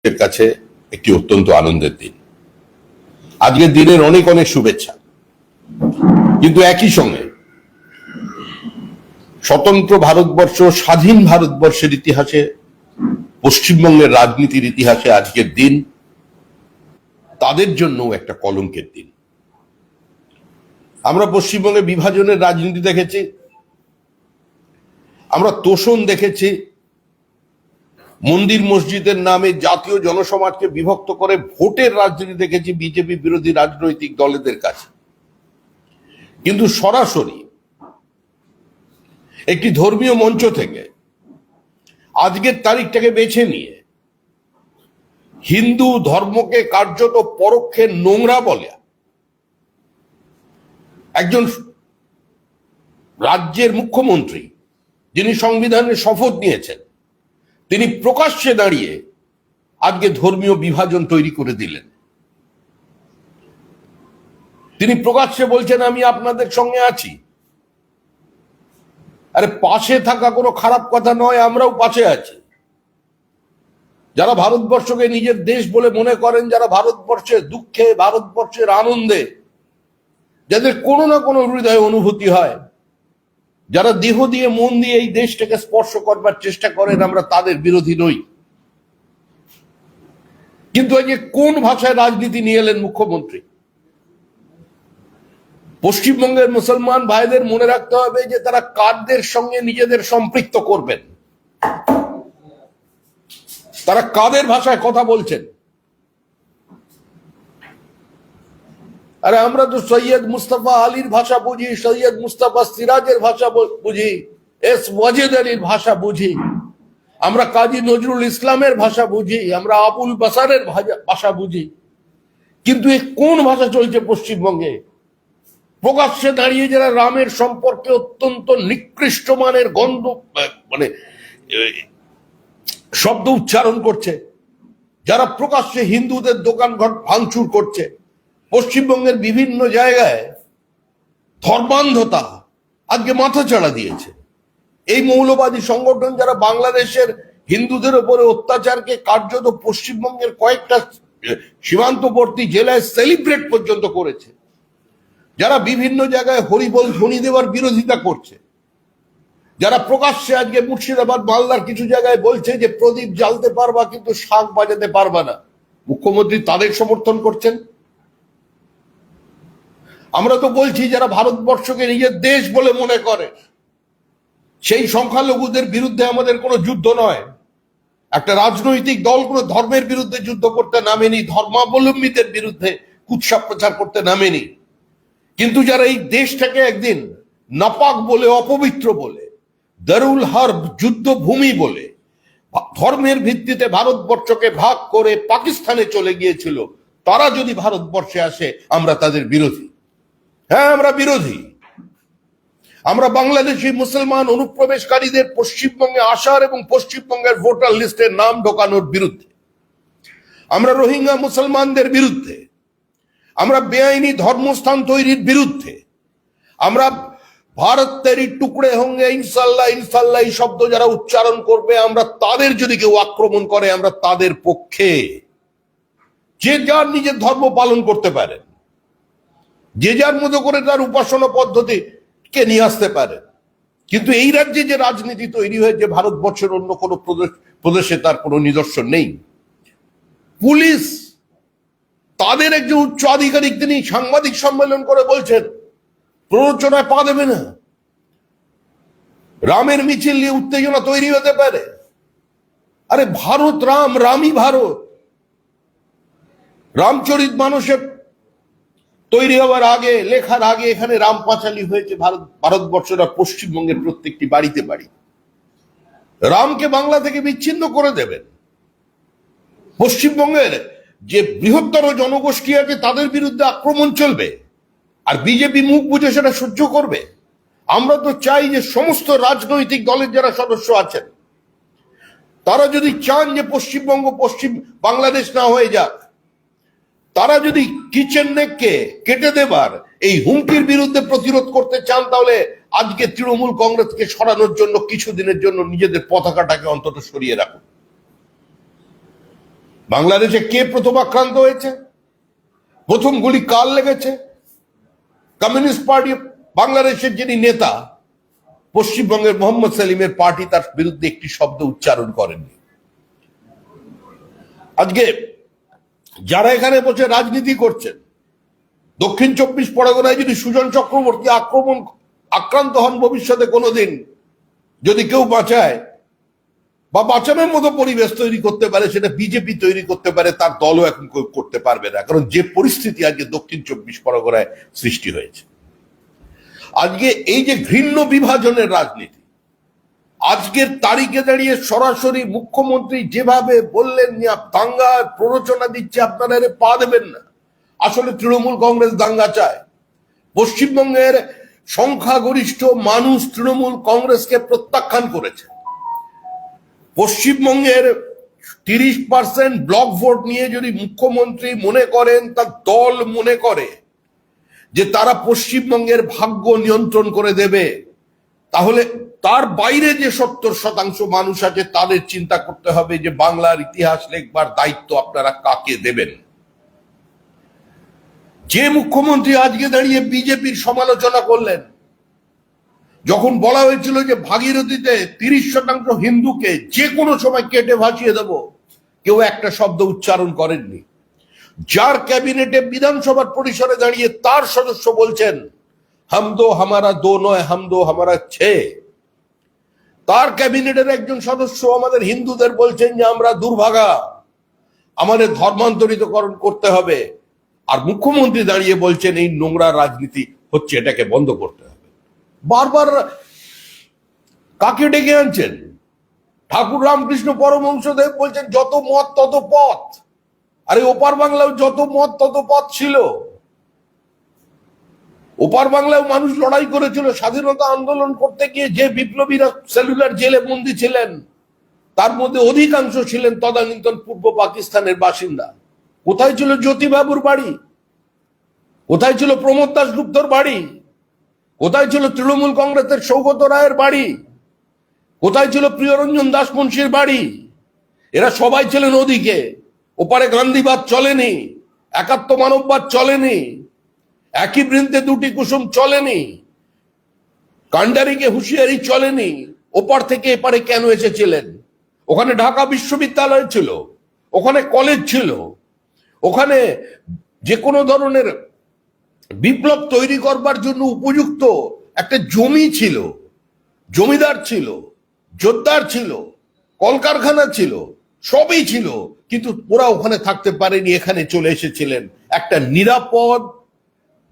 এর কাছে একটি অত্যন্ত আনন্দের দিন। আজকের দিনের অনেক অনেক শুভেচ্ছা। কিন্তু একই সঙ্গে স্বতন্ত্র ভারতবর্ষ, স্বাধীন ভারতবর্ষের ইতিহাসে, পশ্চিমবঙ্গের রাজনীতির ইতিহাসে আজকের দিন তাদের জন্য একটা কলঙ্কের দিন। আমরা পশ্চিমবঙ্গে বিভাজনের রাজনীতি দেখেছি, আমরা তোষণ দেখেছি, মন্দির মসজিদের নামে জাতীয় জনসমাজকে বিভক্ত করে ভোটের রাজনীতি দেখেছি বিজেপি বিরোধী রাজনৈতিক দলেদের কাছে। কিন্তু সরাসরি একটি ধর্মীয় মঞ্চ থেকে আজকের তারিখটাকে বেছে নিয়ে হিন্দু ধর্মকে কার্যত পরোক্ষে নোংরা বলে একজন রাজ্যের মুখ্যমন্ত্রী, যিনি সংবিধানের শপথ নিয়েছেন, তিনি প্রকাশ্যে দাঁড়িয়ে আজকে ধর্মীয় বিভাজন তৈরি করে দিলেন। তিনি প্রকাশ্যে বলছেন আমি আপনাদের সঙ্গে আছি। আরে পাশে থাকা কোনো খারাপ কথা নয়, আমরাও পাশে আছি। যারা ভারতবর্ষকে নিজের দেশ বলে মনে করেন, যারা ভারতবর্ষের দুঃখে, ভারতবর্ষের আনন্দে, যাদের কোনো না কোনো হৃদয়ে অনুভূতি হয়, যারা দেহ দিয়ে মন দিয়ে এই দেশটাকে স্পর্শ করবার চেষ্টা করেন, আমরা তাদের বিরোধী নই। কিন্তু এই যে কোন ভাষায় রাজনীতি নিয়ে এলেন মুখ্যমন্ত্রী। পশ্চিমবঙ্গের মুসলমান ভাইদের মনে রাখতে হবে যে তারা কাদের সঙ্গে নিজেদের সম্পৃক্ত করবেন, তারা কাদের ভাষায় কথা বলছেন। আরে আমরা তো সৈয়দ মুস্তাফা আলীর ভাষা বুঝি, সৈয়দ মুস্তাফা সিরাজের ভাষা বুঝি, এস ওয়াজেদ আলীর ভাষা বুঝি, আমরা কাজী নজরুল ইসলামের ভাষা বুঝি, আমরা আবুল বাসারের ভাষা বুঝি। কিন্তু এই কোন ভাষা চলছে পশ্চিমবঙ্গে? প্রকাশ্যে দাঁড়িয়ে যারা রামের সম্পর্কে অত্যন্ত নিকৃষ্ট মানের গন্ধ মানে শব্দ উচ্চারণ করছে, যারা প্রকাশ্যে হিন্দুদের দোকানঘর ভাঙচুর করছে, পশ্চিমবঙ্গের বিভিন্ন জায়গায় ধর্মান্ধতা আজকে মাথাচাড়া দিয়েছে। এই মৌলবাদী সংগঠন যারা বাংলাদেশের হিন্দুদের উপরে অত্যাচারকে কার্যত পশ্চিমবঙ্গের কয়েকটা সীমান্তবর্তী জেলায় সেলিব্রেট পর্যন্ত করেছে, যারা বিভিন্ন জায়গায় হরিবোল ধ্বনি দেওয়ার বিরোধিতা করছে, যারা প্রকাশ্যে আজকে মুর্শিদাবাদ, মালদার কিছু জায়গায় বলছে যে প্রদীপ জ্বালতে পারবা কিন্তু শাঁখ বাজাতে পারবা না, মুখ্যমন্ত্রী তাদের সমর্থন করছেন। আমরা তো বলছি যারা ভারতবর্ষকে নিজের দেশ বলে মনে করে, সেই সংখ্যালঘুদের বিরুদ্ধে আমাদের কোনো যুদ্ধ নয়। একটা রাজনৈতিক দল কোনো ধর্মের বিরুদ্ধে যুদ্ধ করতে নামেনি, ধর্মাবলম্বীদের বিরুদ্ধে কুৎসা প্রচার করতে নামেনি। কিন্তু যারা এই দেশটাকে একদিন নাপাক বলে, অপবিত্র বলে, দারুল হার্ব যুদ্ধভূমি বলে, ধর্মের ভিত্তিতে ভারতবর্ষকে ভাগ করে পাকিস্তানে চলে গিয়েছিল, তারা যদি ভারতবর্ষে আসে আমরা তাদের বিরোধী। হ্যাঁ, আমরা বিরোধী। আমরা বাংলাদেশি মুসলমান অনুপ্রবেশকারীদের পশ্চিমবঙ্গে আসার এবং পশ্চিমবঙ্গের ভোটার লিস্টের নাম ঢোকানোর বিরুদ্ধে, আমরা রোহিঙ্গা মুসলমানদের বিরুদ্ধে, আমরা বেআইনি ধর্মস্থান তৈরির বিরুদ্ধে, আমরা ভারত তেরি টুকরে হোঙ্গে ইনশাল্লাহ ইনশাল্লাহ এই শব্দ যারা উচ্চারণ করবে, আমরা তাদের যদি কেউ আক্রমণ করে আমরা তাদের পক্ষে। যে যার নিজের ধর্ম পালন করতে পারেন, যে যার মতো করে তার উপাসনা পদ্ধতিকে নিয়ে আসতে পারেন, কিন্তু এই রাজ্যে যে রাজনীতি তৈরি হয়েছে, ভারতবর্ষের অন্য কোনো প্রদেশে তার কোনো নিদর্শন নেই। পুলিশ তাদের একজন উচ্চ আধিকারিক, তিনি সাংবাদিক সম্মেলন করে বলছেন প্ররোচনায় পা দেবে না, রামের মিছিল নিয়ে উত্তেজনা তৈরি হতে পারে। আরে ভারত রাম, রামই ভারত। রামচরিত মানুষের তৈরি হওয়ার আগে, লেখার আগে এখানে রাম পাঁচালী হয়েছে ভারতবর্ষের পশ্চিমবঙ্গের প্রত্যেকটি বাড়িতে বাড়ি। রামকে বাংলা থেকে বিচ্ছিন্ন করে দেবেন, পশ্চিমবঙ্গের যে বৃহত্তর জনগোষ্ঠী আছে তাদের বিরুদ্ধে আক্রমণ চলবে, আর বিজেপি মুখ বুঝে সেটা সহ্য করবে? আমরা তো চাই যে সমস্ত রাজনৈতিক দলের যারা সদস্য আছেন তারা যদি চান যে পশ্চিমবঙ্গ পশ্চিম বাংলাদেশ না হয়ে যাক, তারা যদি কিচেন নেককে কেটে দেবার এই হুমকির বিরুদ্ধে প্রতিরোধ করতে চান, তাহলে আজকে তৃণমূল কংগ্রেসকে সরানোর জন্য কিছুদিনের জন্য নিজেদের পতাকাটাকে অন্তত সরিয়ে রাখুন। বাংলাদেশে কে প্রথম আক্রান্ত হয়েছে, প্রথম গুলি কার লেগেছে? কমিউনিস্ট পার্টি বাংলাদেশের যিনি নেতা, পশ্চিমবঙ্গের মোহাম্মদ সেলিমের পার্টি তার বিরুদ্ধে একটি শব্দ উচ্চারণ করেননি। আজকে যারা এখানে বসে রাজনীতি করছেন, দক্ষিণ 24 পরগনায় যদি সুজন চক্রবর্তী আক্রান্ত হন ভবিষ্যতে কোনোদিন, যদি কেউ বাঁচায় বা বাঁচানোর মতো পরিবেশ তৈরি করতে পারে, সেটা বিজেপি তৈরি করতে পারে, তার দলও এখন করতে পারবে না। কারণ যে পরিস্থিতি আজকে দক্ষিণ 24 পরগনায় সৃষ্টি হয়েছে, আজকে এই যে ঘৃণ্য বিভাজনের রাজনীতি, আজকের তারিখে দাঁড়িয়ে সরাসরি মুখ্যমন্ত্রী যেভাবে বললেন, দাঙ্গার প্ররোচনা দিচ্ছে, আপনারা এর পা দেবেন না। আসলে তৃণমূল কংগ্রেস দাঙ্গা চায়। পশ্চিমবঙ্গের সংখ্যাগরিষ্ঠ মানুষ তৃণমূল কংগ্রেসকে প্রত্যাখ্যান করেছে। পশ্চিমবঙ্গের 30% ব্লক ভোট নিয়ে যদি মুখ্যমন্ত্রী মনে করেন, তার দল মনে করে যে তারা পশ্চিমবঙ্গের ভাগ্য নিয়ন্ত্রণ করে দেবে, তাহলে তার বাইরে যে 70% মানুষ আছে তাদের চিন্তা করতে হবে যে বাংলার ইতিহাস লেখবার দায়িত্ব আপনারা কাকে দেবেন। যে মুখ্যমন্ত্রী আজকে দাঁড়িয়ে বিজেপির সমালোচনা করলেন, যখন বলা হয়েছিল যে ভাগীরথীতে 30% হিন্দুকে যে কোনো সময় কেটে ভাসিয়ে দেব, কেউ একটা শব্দ উচ্চারণ করেননি। যার ক্যাবিনেটে বিধানসভার পরিসরে দাঁড়িয়ে তার সদস্য বলছেন হাম দো হামারা দো নয়, হাম দো হামারা ছে। তার ক্যাবিনেটের একজন সদস্য আমাদের হিন্দুদের বলছেন যে আমরা দুর্ভাগা, আমাদের ধর্মান্তরিতকরণ করতে হবে। আর মুখ্যমন্ত্রী দাঁড়িয়ে বলছেন এই নোংরা রাজনীতি হচ্ছে, এটাকে বন্ধ করতে হবে। বারবার কাকে ডেকে আনছেন? ঠাকুর রামকৃষ্ণ পরমহংসদেব বলছেন যত মত তত পথ। আরে ওপার বাংলায় যত মত তত পথ ছিল। ওপার বাংলায় মানুষ লড়াই করেছিল, স্বাধীনতা আন্দোলন করতে গিয়ে যে বিপ্লবীরা সেলুলার জেলে বন্দী ছিলেন, তার মধ্যে অধিকাংশ ছিলেন তদানীন্তন পূর্ব পাকিস্তানের বাসিন্দা। কোথায় ছিল জ্যোতিবাবুর বাড়ি? কোথায় ছিল প্রমোদ দাশগুপ্তর বাড়ি? কোথায় ছিল তৃণমূল কংগ্রেসের সৌগত রায়ের বাড়ি? কোথায় ছিল প্রিয়রঞ্জন দাসমুন্সির বাড়ি? এরা সবাই ছিলেন ওদিকে। ওপারে গান্ধীবাদ চলেনি, একাত্ম মানববাদ চলেনি, একই বৃন্তে দুটি কুসুম চলেনি, কান্ডারিকে হুঁশিয়ারি চলেনি। ওপার থেকে এপারে কেন এসেছিলেন? ওখানে ঢাকা বিশ্ববিদ্যালয় ছিল, ওখানে কলেজ ছিল, ওখানে যে কোনো ধরনের বিপ্লব তৈরি করবার জন্য উপযুক্ত একটা জমি ছিল, জমিদার ছিল, জোরদার ছিল, কলকারখানা ছিল, সবই ছিল। কিন্তু ওরা ওখানে থাকতে পারেনি, এখানে চলে এসেছিলেন। একটা নিরাপদ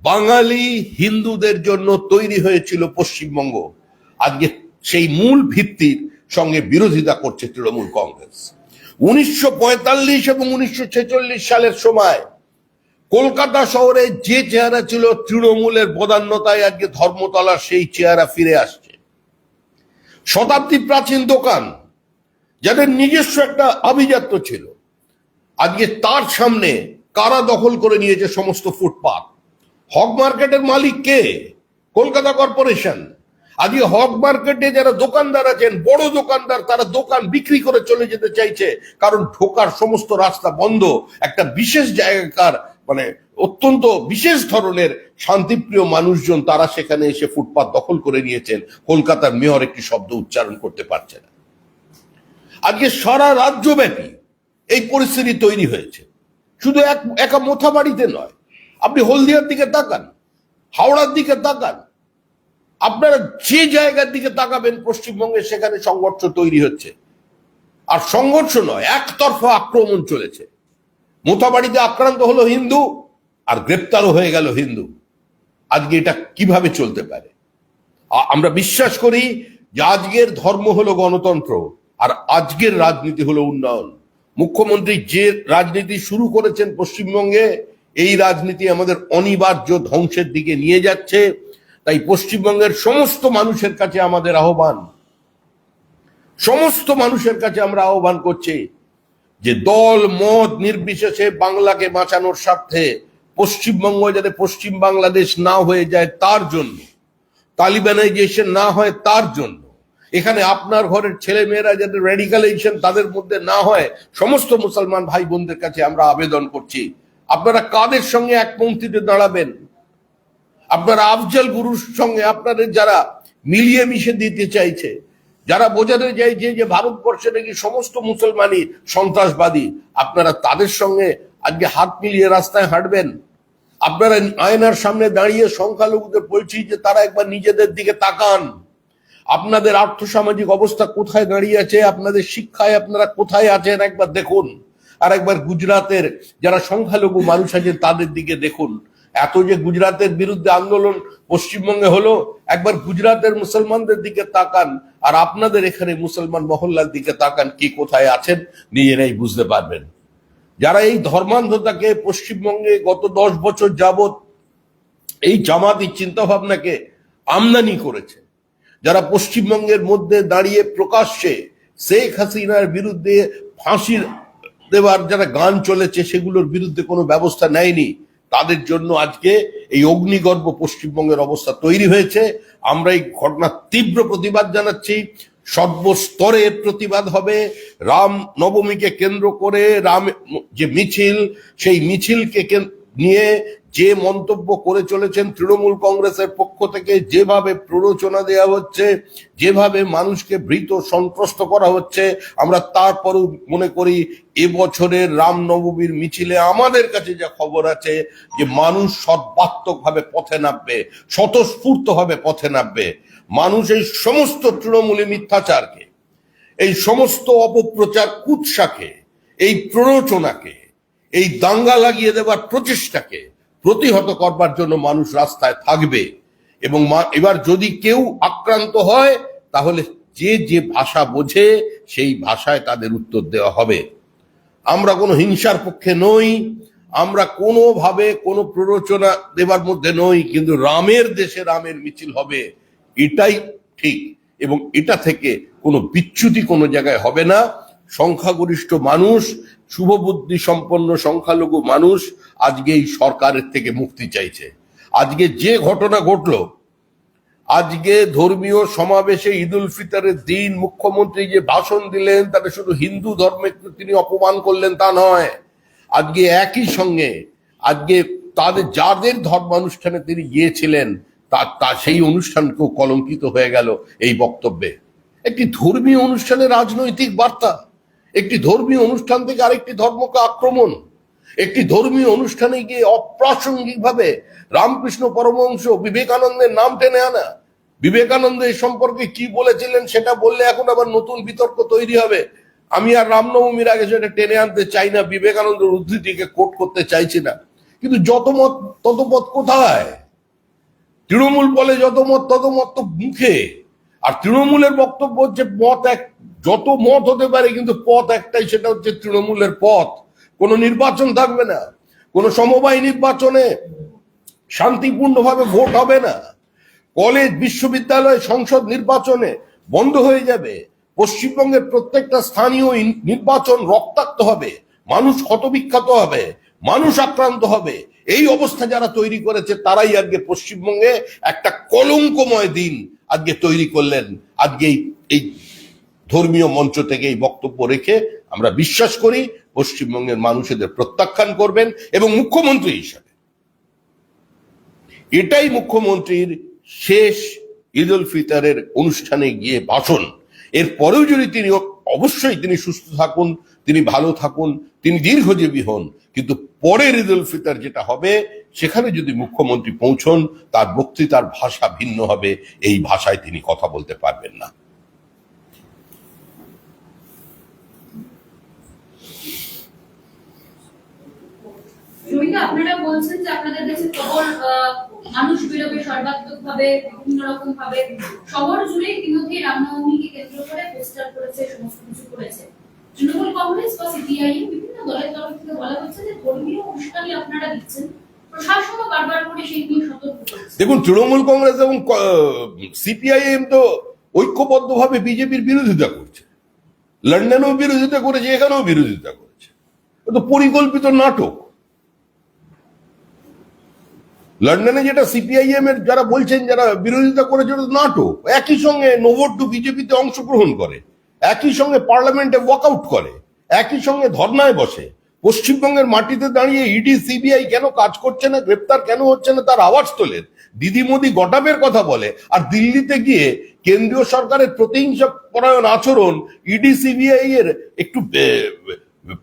বাঙালি হিন্দুদের জন্য তৈরি হয়েছিল পশ্চিমবঙ্গ। আজকে সেই মূল ভিত্তির সঙ্গে বিরোধিতা করছে তৃণমূল কংগ্রেস। 1945 এবং 1946 সালের সময় কলকাতা শহরে যে চেহারা ছিল তৃণমূলের বদান্যতায়, আজকে ধর্মতলার সেই চেহারা ফিরে আসছে। শতাব্দী প্রাচীন দোকান, যাদের নিজস্ব একটা আভিজাত্য ছিল, আজকে তার সামনে কারা দখল করে নিয়েছে সমস্ত ফুটপাত। হক মার্কেটের মালিক কে? কলকাতা কর্পোরেশন। আজকে হক মার্কেটে যারা দোকানদার আছেন, বড় দোকানদার, তারা দোকান বিক্রি করে চলে যেতে চাইছে, কারণ ঢোকার সমস্ত রাস্তা বন্ধ। একটা বিশেষ জায়গাকার, মানে অত্যন্ত বিশেষ ধরনের শান্তিপ্রিয় মানুষজন, তারা সেখানে এসে ফুটপাত দখল করে নিয়েছেন। কলকাতার মেয়র একটি শব্দ উচ্চারণ করতে পারছে না। আজকে সারা রাজ্যব্যাপী এই পরিস্থিতি তৈরি হয়েছে। শুধু একা মোথাবাড়িতে নয়, আপনি হলদিয়ার দিকে তাকান, হাওড়ার দিকে তাকান, আপনারা যে জায়গার দিকে তাকাবেন পশ্চিমবঙ্গে, সেখানে সংঘর্ষ তৈরি হচ্ছে। আর সংঘর্ষ নয়, একতরফা আক্রমণ চলেছে। মোথাবাড়িতে আক্রান্ত হলো হিন্দু, আর গ্রেপ্তারও হয়ে গেল হিন্দু। আজকে এটা কিভাবে চলতে পারে? আমরা বিশ্বাস করি যে আজকের ধর্ম হলো গণতন্ত্র, আর আজকের রাজনীতি হলো উন্নয়ন। মুখ্যমন্ত্রী যে রাজনীতি শুরু করেছেন পশ্চিমবঙ্গে, এই রাজনীতি আমাদের অনিবার্য ধ্বংসের দিকে নিয়ে যাচ্ছে। তাই পশ্চিমবঙ্গের সমস্ত মানুষের কাছে আমাদের আহ্বান, সমস্ত মানুষের কাছে আমরা আহ্বান করছি যে দল মত নির্বিশেষে বাংলাকে বাঁচানোর স্বার্থে, পশ্চিমবঙ্গ যাতে পশ্চিম বাংলাদেশ না হয়ে যায় তার জন্য, তালিবানাইজেশন না হয় তার জন্য, এখানে আপনার ঘরের ছেলে মেয়েরা যাতে রেডিকালাইজেশন তাদের মধ্যে না হয়, সমস্ত মুসলমান ভাই বোনদের কাছে আমরা আবেদন করছি, আপনারা কাদের সঙ্গে এক পংক্তিতে দাঁড়াবেন? আপনারা আফজল গুরুর সঙ্গে আপনাদের যারা মিলিয়ে মিশে দিতে চাইছে, যারা বোঝাতে চাইছে যে ভারতবর্ষে নাকি সমস্ত মুসলমানই সন্ত্রাসবাদী, আপনারা তাদের সঙ্গে আজকে হাত মিলিয়ে রাস্তায় হাঁটবেন? আপনারা আয়নার সামনে দাঁড়িয়ে সংখ্যালঘুদের বলছি যে তারা একবার নিজেদের দিকে তাকান, আপনাদের আর্থসামাজিক অবস্থা কোথায় দাঁড়িয়ে আছে, আপনাদের শিক্ষায় আপনারা কোথায় আছেন একবার দেখুন। আর একবার গুজরাটের যারা সংখ্যালঘু মানুষ আছেন তাদের দিকে দেখুন। এত যে গুজরাটের বিরুদ্ধে আন্দোলন পশ্চিমবঙ্গে হলো, একবার গুজরাটের মুসলমানদের দিকে তাকান, আর আপনাদের এখানে মুসলমান মহল্লার দিকে তাকান, কি কোথায় আছেন নিজেরাই বুঝতে পারবেন। যারা এই ধর্মান্ধতাকে পশ্চিমবঙ্গে গত 10 বছর যাবৎ এই জামাতি চিন্তা ভাবনাকে আমদানি করেছে, যারা পশ্চিমবঙ্গের মধ্যে দাঁড়িয়ে প্রকাশ্যে শেখ হাসিনার বিরুদ্ধে ফাঁসির দেওয়ার যারা গান চলেছে সেগুলোর বিরুদ্ধে কোনো ব্যবস্থা নেয়নি, তাদের জন্য আজকে এই অগ্নিগর্ভ পশ্চিমবঙ্গের অবস্থা তৈরি হয়েছে। আমরা এই ঘটনার তীব্র প্রতিবাদ জানাচ্ছি, সর্বস্তরে প্রতিবাদ হবে। রাম নবমীকে কেন্দ্র করে রাম যে মিছিল, সেই মিছিলকে নিয়ে যে মন্তব্য করে চলেছেন তৃণমূল কংগ্রেসের পক্ষ থেকে, যেভাবে প্ররোচনা দেওয়া হচ্ছে, যেভাবে মানুষকে ভীত সন্ত্রস্ত করা হচ্ছে, আমরা তারপরও মনে করি এবছরের রামনবমীর মিছিলে আমাদের কাছে যা খবর আছে যে মানুষ সর্বাত্মকভাবে পথে নামবে, স্বতঃস্ফূর্তভাবে পথে নামবে। মানুষ এই সমস্ত তৃণমূলী মিথ্যাচারকে, এই সমস্ত অপপ্রচার কুৎসাকে, এই প্ররোচনাকে, এই দাঙ্গা লাগিয়ে দেওয়ার প্রচেষ্টাকে প্রতিহত করবার জন্য মানুষ রাস্তায় থাকবে। এবং এবার যদি কেউ আক্রান্ত হয় তাহলে যে যে ভাষা বোঝে সেই ভাষায় তাদের উত্তর দেওয়া হবে। আমরা কোনো হিংসার পক্ষে নই, আমরা কোনোভাবে কোনো প্ররোচনা দেবার মধ্যে নই, কিন্তু রামের দেশে রামের মিছিল হবে, এটাই ঠিক। এবং এটা থেকে কোনো বিচ্যুতি কোনো জায়গায় হবে না। সংখ্যাগরিষ্ঠ মানুষ, শুভবুদ্ধি সম্পন্ন সংখ্যালঘু মানুষ আজকে এই সরকারের থেকে মুক্তি চাইছে। আজকে যে ঘটনা ঘটলো, আজকে ধর্মীয় সমাবেশে ঈদ উল ফিতরের দিন মুখ্যমন্ত্রী যে ভাষণ দিলেন, তাতে শুধু হিন্দু ধর্মের তিনি অপমান করলেন তা নয়, আজকে একই সঙ্গে আজকে তাদের যাদের ধর্মানুষ্ঠানে তিনি গিয়েছিলেন তা সেই অনুষ্ঠানকেও কলঙ্কিত হয়ে গেল এই বক্তব্যে। একটি ধর্মীয় অনুষ্ঠানে রাজনৈতিক বার্তা, একটি ধর্মীয় অনুষ্ঠান থেকে আরেকটি ধর্মকে আক্রমণ, একটি ধর্মীয় অনুষ্ঠানে গিয়ে অপ্রাসঙ্গিক ভাবে রামকৃষ্ণ পরমহংস বিবেকানন্দের নাম টেনে আনা। বিবেকানন্দ এই সম্পর্কে কি বলেছিলেন সেটা বললে এখন আবার নতুন বিতর্ক তৈরি হবে। আমি আর রামনবমীর আগে সেটা টেনে আনতে চাই না, বিবেকানন্দের উদ্ধৃতিকে কোট করতে চাইছি না, কিন্তু যত মত তত পথ কোথায়? তৃণমূল বলে যত মত তত মত তো মুখে, আর তৃণমূলের বক্তব্য হচ্ছে মত এক, যত মত হতে পারে কিন্তু পথ একটাই, সেটা হচ্ছে তৃণমূলের পথ। কোনো নির্বাচন থাকবে না, কোনো সমবায় নির্বাচনে শান্তিপূর্ণভাবে ভোট হবে না, কলেজ বিশ্ববিদ্যালয় সংসদ নির্বাচনে বন্ধ হয়ে যাবে, পশ্চিমবঙ্গের প্রত্যেকটা স্থানীয় নির্বাচন রক্তাক্ত হবে, মানুষ ক্ষতবিক্ষত হবে, মানুষ আক্রান্ত হবে। এই অবস্থা যারা তৈরি করেছে তারাই আজকে পশ্চিমবঙ্গে একটা কলঙ্কময় দিন আজকে তৈরি করলেন। আজকে এই ধর্মীয় মঞ্চ থেকে এই বক্তব্য রেখে আমরা বিশ্বাস করি পশ্চিমবঙ্গের মানুষ এদের প্রত্যাখ্যান করবেন। এবং মুখ্যমন্ত্রী হিসাবে এটাই মুখ্যমন্ত্রীর শেষ ঈদ উল ফিতরের অনুষ্ঠানে গিয়ে ভাষণ। এর পরেও যদি তিনি, অবশ্যই তিনি সুস্থ থাকুন, তিনি ভালো থাকুন, তিনি দীর্ঘজীবী হন, কিন্তু পরের ঈদ উল ফিতর যেটা হবে সেখানে যদি মুখ্যমন্ত্রী পৌঁছন, তার বক্তৃতার ভাষা ভিন্ন হবে, এই ভাষায় তিনি কথা বলতে পারবেন না। আপনারা বলছেন যে আপনাদের দেশে খবর মানুষ বেরোবে সর্বাত্মকভাবে, বিভিন্ন রকম ভাবে শহর জুড়ে ইতিমধ্যে রামনবমীকে কেন্দ্র করে পোস্টার করেছে, সমস্ত কিছু করেছে। তৃণমূল কংগ্রেস বা সিপিআইএম বিভিন্ন দলের তরফ থেকে বলা হচ্ছে যে ধর্মীয় অনুষ্ঠানে আপনারা দিচ্ছেন, প্রশাসনও বারবার করে সেই নিয়ে সতর্ক করছে। দেখুন, তৃণমূল কংগ্রেস এবং সিপিআইএম তো ঐক্যবদ্ধভাবে বিজেপির বিরোধিতা করছে, লন্ডনেও বিরোধিতা করেছে, এখানেও বিরোধিতা করেছে। তো পরিকল্পিত নাটক। লন্ডনে যেটা সিপিআইএম এর যারা বলছেন, যারা বিরোধিতা করেছে, ওটা নাটো, একই সঙ্গে নোভোটু বিজেপিতে অংশগ্রহণ করে, একই সঙ্গে পার্লামেন্টে ওয়াকআউট করে, একই সঙ্গে ধর্নায় বসে। পশ্চিমবঙ্গের মাটিতে দাঁড়িয়ে ইডি সিবিআই কেন কাজ করছে না, গ্রেপ্তার কেন হচ্ছে না, তার আওয়াজ তোলেন। দিদি মোদি গটাবের কথা বলে, আর দিল্লিতে গিয়ে কেন্দ্রীয় সরকারের প্রতিহিংসা পরায়ণ আচরণ, ইডি সিবিআই এর একটু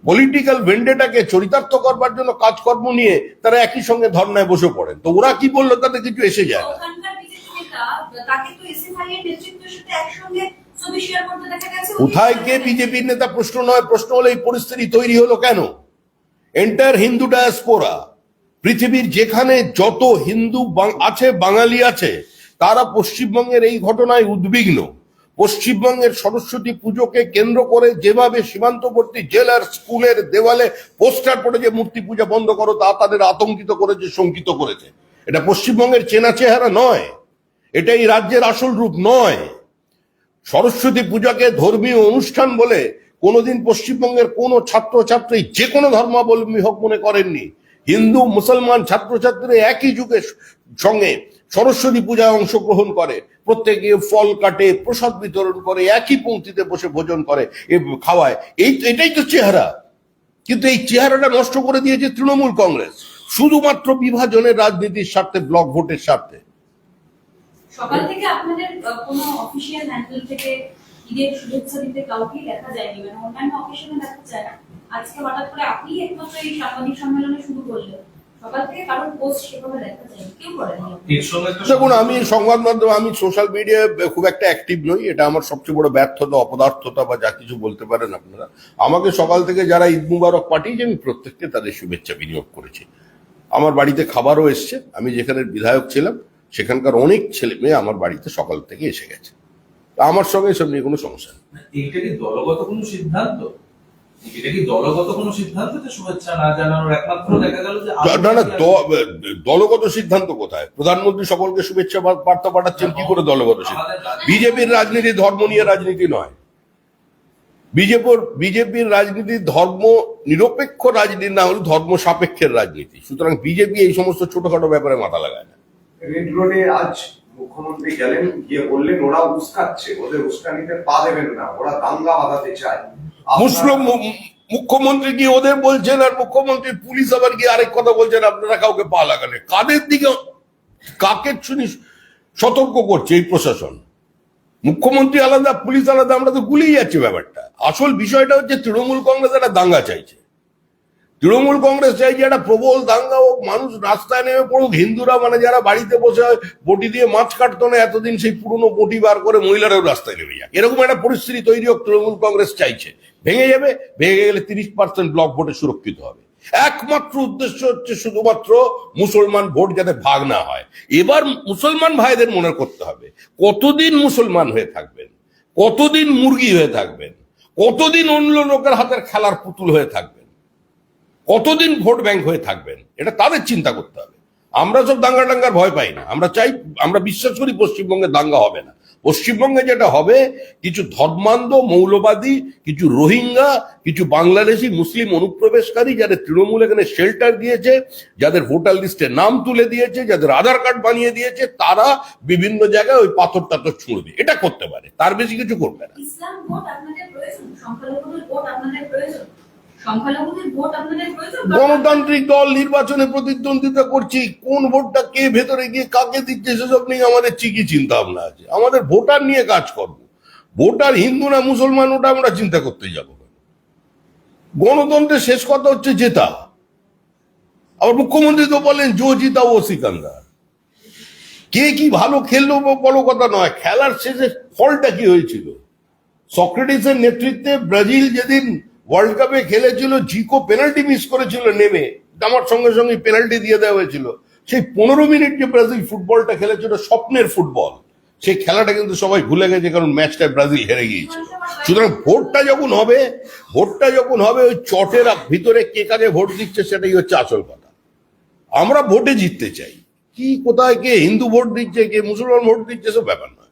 পলিটিক্যাল ভেন্ডেটাকে চরিতার্থ করবার জন্য কাজকর্ম নিয়ে তারা একই সঙ্গে ধর্নায় বসে পড়েন। তো ওরা কি বললো তাতে কিছু এসে যায় না। ওখানকার বিজেপি নেতা তাকে তো এসএফআই এর নেতৃত্বের সাথে একসঙ্গে ছবি শেয়ার করতে দেখা গেছে। কোথায় কে বিজেপির নেতা প্রশ্ন নয়, প্রশ্ন হলো এই পরিস্থিতি তৈরি হলো কেন। এন্টায়ার হিন্দু ডায়াসপোরা, পৃথিবীর যেখানে যত হিন্দু আছে, বাঙালি আছে, তারা পশ্চিমবঙ্গের এই ঘটনায় উদ্বিগ্ন। পশ্চিমবঙ্গের সরস্বতী পুজোকে কেন্দ্র করে যেভাবে সীমান্তবর্তী জেলার স্কুলের দেওয়ালে পোস্টার পড়ে যে মূর্তি পূজা বন্ধ করো, তা তাদের আতঙ্কিত করেছে, শঙ্কিত করেছে। এটা পশ্চিমবঙ্গের চেনা চেহারা নয়, এটা এই রাজ্যের আসল রূপ নয়। সরস্বতী পূজাকে ধর্মীয় অনুষ্ঠান বলে কোনোদিন পশ্চিমবঙ্গের কোনো ছাত্রছাত্রী যে কোনো ধর্মাবলম্বী হোক মনে করেননি। হিন্দু মুসলমান ছাত্রছাত্রী একই যুগের সঙ্গে সরস্বতী পূজায় অংশগ্রহণ করে, প্রত্যেকে ফল কাটে, প্রসাদ বিতরণ করে, একই পংক্তিতে বসে ভোজন করে, খাওয়ায়। এটাই তো চেহারা। কিন্তু এই চেহারাটা নষ্ট করে দিয়েছে তৃণমূল কংগ্রেস, শুধুমাত্র বিভাজনের রাজনীতির স্বার্থে, ব্লক ভোটের স্বার্থে। সকাল থেকে আপনাদের কোনো অফিসিয়াল হ্যান্ডেল থেকে ঈদের শুভেচ্ছা দিতে কাউকেই দেখা যায়নি, মানে অন্যান্য অকেশনে দেখা যায়। আজকে হঠাৎ করে আপনি একমাত্র এই সাংবাদিক সম্মেলনে শুরু করলেন, সকাল থেকে কারণ পোস্ট সেভাবে দেখা যায়নি, কেউ করেনি। দেখুন, আমি সংবাদ মাধ্যমে, আমি সোশ্যাল মিডিয়ায় খুব একটা অ্যাক্টিভ নই, এটা আমার সবচেয়ে বড় ব্যর্থতা, অপদার্থতা বা যা কিছু বলতে পারেন আপনারা। আমাকে সকাল থেকে যারা ঈদ মুবারক পাঠিয়েছে, আমি প্রত্যেককে তাদের শুভেচ্ছা বিনিয়োগ করেছি। আমার বাড়িতে খাবারও এসছে। আমি যেখানে বিধায়ক ছিলাম সেখানকার অনেক ছেলে মেয়ে আমার বাড়িতে সকাল থেকে এসে গেছে। আমার সঙ্গে এসব নিয়ে কোনো সমস্যা নেই। এইটা কি দলগত কোনো সিদ্ধান্ত? এটা কি দলগত কোনো সিদ্ধান্ত যে শুভেচ্ছা না জানানোর? একমাত্র দেখা গেল যে না না, দলগত সিদ্ধান্ত কোথায়? প্রধানমন্ত্রী সকলকে শুভেচ্ছা বার্তা পাঠাচ্ছেন, কি করে দলগত সিদ্ধান্ত? বিজেপির রাজনীতি ধর্ম নিয়ে রাজনীতি নয়। বিজেপির রাজনীতি ধর্ম নিরপেক্ষ রাজনীতি না হলে ধর্ম সাপেক্ষের রাজনীতি। সুতরাং বিজেপি এই সমস্ত ছোটখাটো ব্যাপারে মাথা লাগায় না। রেড রোডে আজ মুখ্যমন্ত্রী গেলেন, গিয়ে বললেন ওরা উস্কাচ্ছে, ওদের উস্কানিতে পা দেবেন না, ওরা দাঙ্গা বাঁধাতে চায়। মুসলিম মুখ্যমন্ত্রী গিয়ে ওদের বলছেন, আর মুখ্যমন্ত্রী পুলিশ আবার গিয়ে আরেক কথা বলছেন, আপনারা কাউকে পা লাগালে। কাদের দিকে, কাকে শুনি সতর্ক করছে এই প্রশাসন? মুখ্যমন্ত্রী আলাদা, পুলিশ আলাদা, আমরা তো গুলিয়ে যাচ্ছে ব্যাপারটা। আসল বিষয়টা হচ্ছে তৃণমূল কংগ্রেস একটা দাঙ্গা চাইছে। তৃণমূল কংগ্রেস চাইছে একটা প্রবল দাঙ্গা হোক, মানুষ রাস্তায় নেমে পড়ুক। হিন্দুরা, মানে যারা বাড়িতে বসে বটি দিয়ে মাছ কাটতো না এতদিন, সেই পুরনো বটি বার করে মহিলারাও রাস্তায় নেমে যায়, এরকম একটা পরিস্থিতি তৈরি হোক তৃণমূল কংগ্রেস চাইছে। ভেঙে যাবে, ভেঙে গেলে 30% ব্লক ভোটে সুরক্ষিত হবে। একমাত্র উদ্দেশ্য হচ্ছে শুধুমাত্র মুসলমান ভোট যাতে ভাগ না হয়। এবার মুসলমান ভাইদের মনে করতে হবে, কতদিন মুসলমান হয়ে থাকবেন, কতদিন মুরগি হয়ে থাকবেন, কতদিন অন্য লোকের হাতের খেলার পুতুল হয়ে থাকবেন, কতদিন ভোট ব্যাংক হয়ে থাকবেন, এটা তাদের চিন্তা করতে হবে। আমরা সব দাঙ্গার ভয় পাই না। আমরা বিশ্বাস করি পশ্চিমবঙ্গে দাঙ্গা হবে না। পশ্চিমবঙ্গে যেটা হবে, কিছু ধর্মান্ধ মৌলবাদী, কিছু রোহিঙ্গা, কিছু বাংলাদেশি মুসলিম অনুপ্রবেশকারী, যাদের তৃণমূল এখানে শেল্টার দিয়েছে, যাদের ভোটার লিস্টে নাম তুলে দিয়েছে, যাদের আধার কার্ড বানিয়ে দিয়েছে, তারা বিভিন্ন জায়গায় ওই পাথর টাথর ছুঁড়বে। এটা করতে পারে, তার বেশি কিছু করবে না। ইসলাম ভোট আপনাদের প্রয়োজন, সংখ্যালঘুদের ভোট আপনাদের প্রয়োজন, সংখ্যালঘুদের ভোট আপনাদের প্রয়োজন। গণতান্ত্রিক দল নির্বাচনে প্রতিদ্বন্দ্বিতা করছি, কোন ভোটটা কে ভেতরে গিয়ে কাকে দিচ্ছে সেসব নিয়ে আমাদের ঠিকই চিন্তা ভাবনা আছে। আমাদের ভোটার নিয়ে কাজ করবো। ভোটার হিন্দু না মুসলমান ওটা আমরা চিন্তা করতে যাবো। গণতন্ত্রের শেষ কথা হচ্ছে জেতা। আবার মুখ্যমন্ত্রী তো বলেন জো জিতা ও সিকান্দার। কে কি ভালো খেললো বড় কথা নয়, খেলার শেষে ফলটা কি হয়েছিল। সক্রেটিসের নেতৃত্বে ব্রাজিল যেদিন ওয়ার্ল্ড কাপে খেলেছিল, জিকো পেনাল্টি মিস করেছিল নেমে, আমার সঙ্গে সঙ্গে পেনাল্টি দিয়ে দেওয়া হয়েছিল। সেই 15 মিনিট যে ব্রাজিল ফুটবলটা খেলেছিল, স্বপ্নের ফুটবল, সেই খেলাটা কিন্তু সবাই ভুলে গেছে, কারণ ম্যাচটা ব্রাজিল হেরে গিয়েছিল। সুতরাং ভোটটা যখন হবে ওই চটের ভিতরে কে কাকে ভোট দিচ্ছে সেটাই হচ্ছে আসল কথা। আমরা ভোটে জিততে চাই, কি কোথায় কে হিন্দু ভোট দিচ্ছে, কে মুসলমান ভোট দিচ্ছে, সব ব্যাপার না।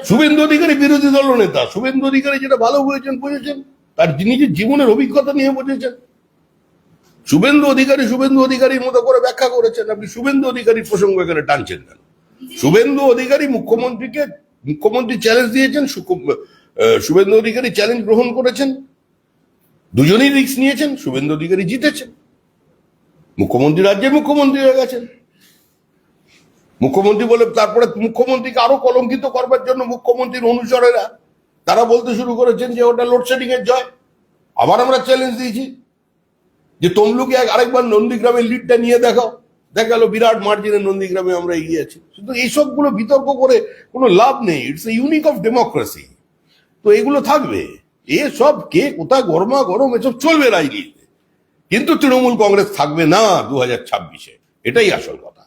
শুভেন্দু অধিকারী বিরোধী দল নেতা। শুভেন্দু অধিকারী যেটা ভালো বুঝেছেন, তার নিজের জীবনের অভিজ্ঞতা নিয়ে বুঝেছেন। শুভেন্দু অধিকারীর মতো করে ব্যাখ্যা করেছেন। আপনি শুভেন্দু অধিকারীর প্রসঙ্গ এখানে টানছেন কেন? শুভেন্দু অধিকারী মুখ্যমন্ত্রী চ্যালেঞ্জ দিয়েছেন, শুভেন্দু অধিকারী চ্যালেঞ্জ গ্রহণ করেছেন, দুজনেই রিস্ক নিয়েছেন, শুভেন্দু অধিকারী জিতেছেন, রাজ্যের মুখ্যমন্ত্রী হয়ে গেছেন। মুখ্যমন্ত্রী বলে তারপরে মুখ্যমন্ত্রীকে আরো কলঙ্কিত করবার জন্য মুখ্যমন্ত্রীর অনুচরেরা তারা বলতে শুরু করেছেন যে ওটা লোডশেডিং এর জয়। আবার আমরা চ্যালেঞ্জ দিয়েছি যে তমলুকে আরেকবার নন্দীগ্রামের লিডটা নিয়ে দেখাও, দেখা গেল বিরাট মার্জিনে নন্দীগ্রামে আমরা এগিয়ে আছি। কিন্তু এইসবগুলো বিতর্ক করে কোনো লাভ নেই। It's a unique of democracy. তো এগুলো থাকবে, এসব কে কোথায় গরমা গরম এসব চলবে রাজনীতিতে, কিন্তু তৃণমূল কংগ্রেস থাকবে না 2026-এ, এটাই আসল কথা।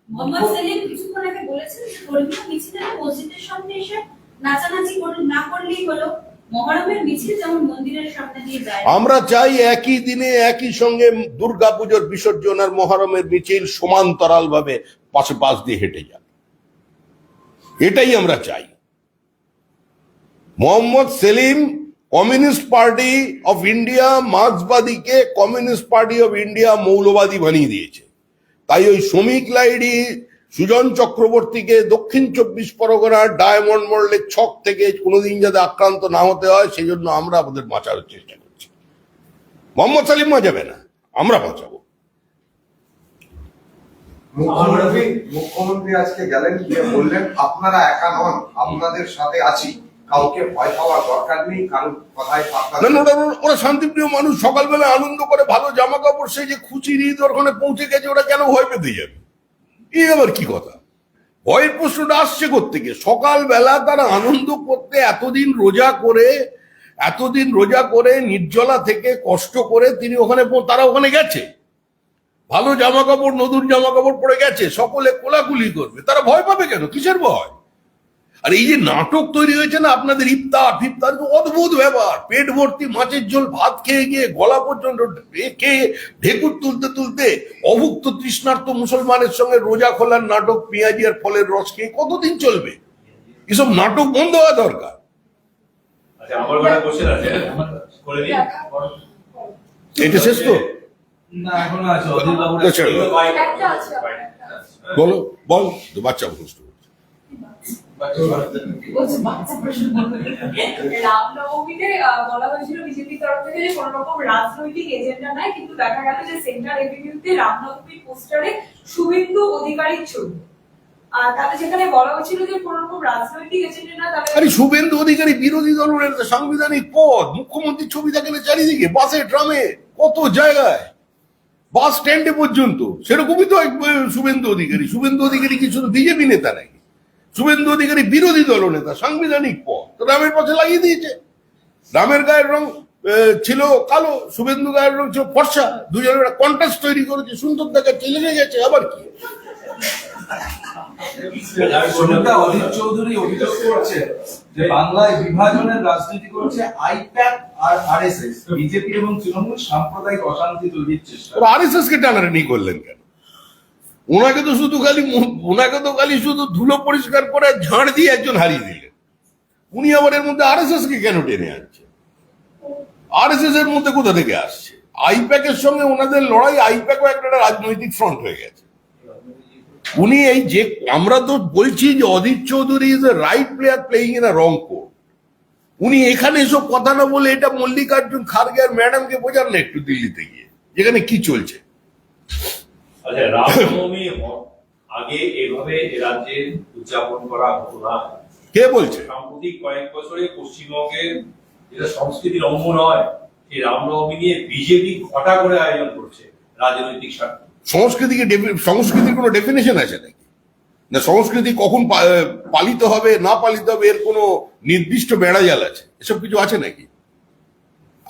মোহাম্মদ সেলিম কিছুক্ষণ আগে বলেছেন যে ধর্মীয় মিছিলে মসজিদের সামনে এসে নাচানাচি না করলেই হলো, মহরমের মিছিল যেমন মন্দিরের সামনে দিয়ে যায়। আমরা চাই একই দিনে একই সঙ্গে দুর্গাপুজোর বিসর্জন আর মহরমের মিছিল সমান্তরাল ভাবে পাশ দিয়ে হেঁটে যান, এটাই আমরা চাই। Mohammad Selim Communist Party of India মার্ক্সবাদীকে কমিউনিস্ট পার্টি অফ ইন্ডিয়া মৌলবাদী বানিয়ে দিয়েছে। তাই ওই শ্রমিক লাইডি সুজন চক্রবর্তীকে দক্ষিণ 24 পরগনার ডায়মন্ড মল্লের ছক থেকে কোনোদিন যাতে আক্রান্ত না হতে হয় সেই জন্য আমরা আমাদের বাঁচানোর চেষ্টা করছি। মোহাম্মদ সেলিম বাঁচাবে না, আমরা বাঁচাবো। মুখ্যমন্ত্রী আজকে গেলেন, গিয়ে বললেন আপনারা একা নন, আপনাদের সাথে আছি, কাউকে ভয় পাওয়ার দরকার নেই, কারোর কথায় ওরা শান্তিপ্রিয় মানুষ, সকালবেলা আনন্দ করে ভালো জামা কাপড় সেই যে খুশির ঈদ ওখানে পৌঁছে গেছে, ওরা কেন ভয় পেতে যাবে? এই আবার কি কথা? ভয়ের প্রশ্নটা আসছে কোত্থেকে? সকালবেলা তারা আনন্দ করতে এতদিন রোজা করে নির্জলা থেকে কষ্ট করে তারা ওখানে গেছে, ভালো জামা কাপড় নতুন জামা কাপড় পরে গেছে, সকলে কোলাকুলি করবে, তারা ভয় পাবে কেন? কিসের ভয়? আর এই যে নাটক তৈরি হয়েছে না আপনাদের ইফতার অদ্ভুত ব্যাপার, পেট ভর্তি মাছের ঝোল ভাত খেয়ে গিয়ে গলা পর্যন্ত খেয়ে ঢেকুর তুলতে তুলতে অভুক্ত তৃষ্ণার্ত মুসলমানের সঙ্গে রোজা খোলার নাটক, পেঁয়াজি আর ফলের রস খেয়ে কতদিন চলবে? এসব নাটক বন্ধ হওয়া দরকার। এটা শেষ তো? না, এখনো আছে। অধীর বাবুর বলো, বল তো, বাচ্চা প্রশ্ন। রামনবমীতে বলা হয়েছিল বিজেপির তরফ থেকে যে কোন রকম রাজনৈতিক এজেন্ডা নাই, কিন্তু দেখা গেল যে সেন্ট্রাল এভিনিউতে রামনবমীর পোস্টারে শুভেন্দু অধিকারীর ছবি, আর তাতে যেখানে বলা হয়েছিল যে কোন রকম রাজনৈতিক এজেন্ডা না, আরে শুভেন্দু অধিকারী বিরোধী দলের একটা সাংবিধানিক পদ, মুখ্যমন্ত্রীর ছবি থাকে না চারিদিকে, বাসে ট্রামে কত জায়গায়, বাস স্ট্যান্ডে পর্যন্ত। সেরকমই তো শুভেন্দু অধিকারী কি শুধু বিজেপি নেতা নাকি? শুভেন্দু অধিকারী বিরোধী দল নেতা, সাংবিধানিক পদ, তো রামের পাশে লাগিয়ে দিয়েছে। রামের গায়ের রং ছিল কালো, শুভেন্দু গায়ের রং ছিল ফর্সা, দুজনের একটা কন্ট্রাস্ট তৈরি করেছে, সুন্দর দেখাচ্ছে, লেগে গেছে। আবার কি? অধীর চৌধুরী অভিযোগ করছে যে বাংলায় বিভাজনের রাজনীতি করছে আইপ্যাক আর আরএসএস, বিজেপি এবং তৃণমূল সাম্প্রদায়িক অশান্তি তৈরির চেষ্টা। ওরা আরএসএস কে টানাটানি করলেন কেন? ওনাকে তো খালি শুধু ধুলো পরিষ্কার করে ঝাড় দিয়ে একজন হারিয়ে দিলেন। উনি আবার এর মধ্যে আরএসএস কে কেন টেনে আনছে? আরএসএস এর মধ্যে কোথা থেকে আসছে? আইপ্যাক এর সঙ্গে ওনাদের লড়াই, আইপ্যাকও একটা রাজনৈতিক ফ্রন্ট হয়ে গেছে। উনি আমরা তো বলছি যে Adhir Chowdhury is a right player playing in a wrong court. উনি এখানে এসব কথা না বলে এটা মল্লিকার্জুন খার্গে আর ম্যাডামকে বোঝান না একটু দিল্লিতে গিয়ে যেখানে কি চলছে। আচ্ছা, রামনবমী আগে এভাবে রাজ্যে উদযাপন করা হতো না। কে বলছে? সাম্প্রতিক কয়েক বছরে পশ্চিমবঙ্গের যেটা সংস্কৃতির অঙ্গ নয়, এই রামনবমী নিয়ে বিজেপি ঘটা করে আয়োজন করছে রাজনৈতিক স্বার্থ। সংস্কৃতির কোনো ডেফিনেশন আছে নাকি? না সংস্কৃতি কখন পালিত হবে না পালিত হবে এর কোনো নির্দিষ্ট বেড়াজাল আছে? এসব কিছু আছে নাকি?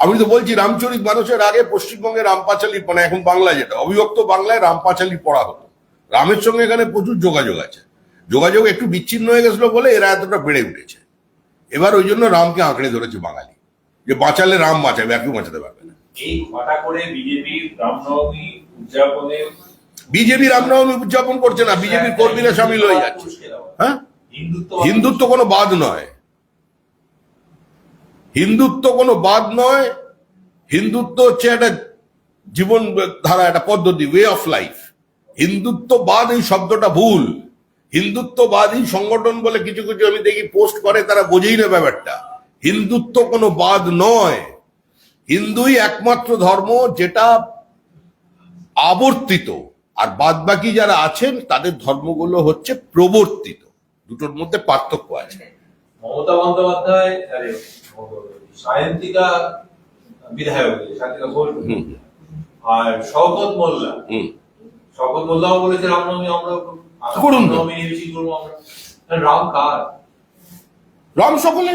আমি তো বলছি রামচরিত মানসের আগে পশ্চিমবঙ্গে রামপাঁচালী, মানে এখন বাংলা যেটা অবিভক্ত বাংলায় রামপাঁচালী পড়া হতো। রামের সঙ্গে এখানে প্রচুর যোগাযোগ আছে, যোগাযোগ একটু বিচ্ছিন্ন হয়ে গেছিল বলে এরা এতটা বেড়ে উঠেছে। এবার ওই জন্য রামকে আঁকড়ে ধরেছে বাঙালি, যে বাঁচালে রাম বাঁচাবে, একই বাঁচাতে পারবে না। এই ঘটা করে বিজেপি রামনবমী উদযাপনে, বিজেপি রামনবমী উদযাপন করছে না, বিজেপির কর্মীরা সামিল হয়ে যাচ্ছে। হ্যাঁ, হিন্দুত্ব কোনো বাদ নয়, হিন্দুত্ব কোনো বাদ নয়। হিন্দুত্ব হচ্ছে একটা জীবন ধারা, একটা পদ্ধতি, ওয়ে অফ লাইফ। হিন্দুত্ববাদ এই শব্দটা ভুল। হিন্দুত্ববাদী সংগঠন বলে কিছু কিছু আমি দেখি পোস্ট করে, তারা বোঝেই না ব্যাপারটা। হিন্দুত্ব কোনো বাদ নয়, হিন্দুই একমাত্র ধর্ম যেটা আবর্তিত, আর বাদ বাকি যারা আছেন তাদের ধর্মগুলো হচ্ছে প্রবর্তিত। দুটোর মধ্যে পার্থক্য আছে। মমতা বন্দ্যোপাধ্যায় সায়ন্তিকা বিধায়ক, সায়ন্তিকা ঘোষ, আর শওকত মোল্লা, হুম। শওকত মোল্লাও বলেছে রামনবমী আমরা করুন না। রামনবমী নিয়ে মিছিল করবো আমরা। রাম কার? রাম সকলে,